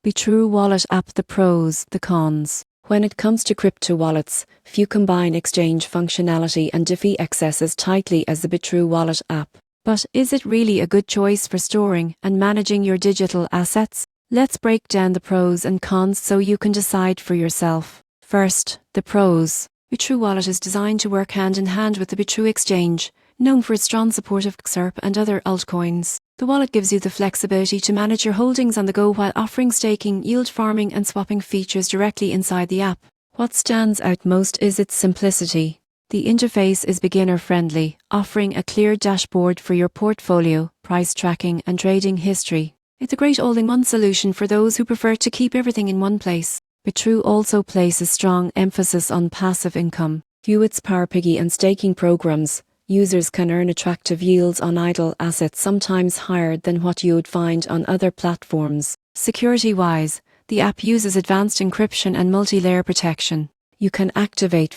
Bitrue Wallet app. The pros, the cons. When it comes to crypto wallets, few combine exchange functionality and DeFi access as tightly as the Bitrue Wallet app. But is it really a good choice for storing and managing your digital assets? Let's break down the pros and cons so you can decide for yourself. First, the pros. Bitrue Wallet is designed to work hand in hand with the Bitrue exchange, known for its strong support of XRP and other altcoins. The wallet gives you the flexibility to manage your holdings on the go while offering staking, yield farming and swapping features directly inside the app. What stands out most is its simplicity. The interface is beginner-friendly, offering a clear dashboard for your portfolio, price tracking and trading history. It's a great all-in-one solution for those who prefer to keep everything in one place. Bitrue also places strong emphasis on passive income. Through its Power Piggy and staking programs, users can earn attractive yields on idle assets, sometimes higher than what you would find on other platforms. Security-wise, the app uses advanced encryption and multi-layer protection. You can activate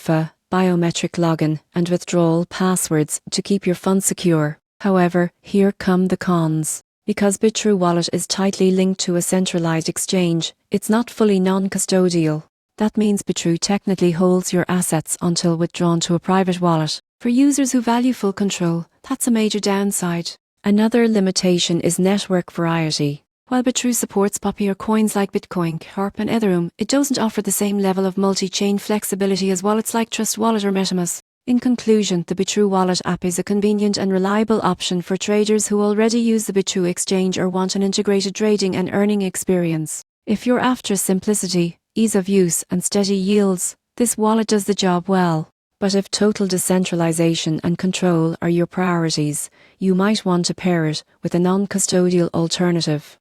biometric login and withdrawal passwords to keep your funds secure. However, here come the cons. Because Bitrue Wallet is tightly linked to a centralized exchange, it's not fully non-custodial. That means Bitrue technically holds your assets until withdrawn to a private wallet. For users who value full control, that's a major downside. Another limitation is network variety. While Bitrue supports popular coins like Bitcoin, Harp and Ethereum, it doesn't offer the same level of multi-chain flexibility as wallets like Trust Wallet or MetaMask. In conclusion, the Bitrue Wallet app is a convenient and reliable option for traders who already use the Bitrue exchange or want an integrated trading and earning experience. If you're after simplicity, ease of use and steady yields, this wallet does the job well. But if total decentralization and control are your priorities, you might want to pair it with a non-custodial alternative.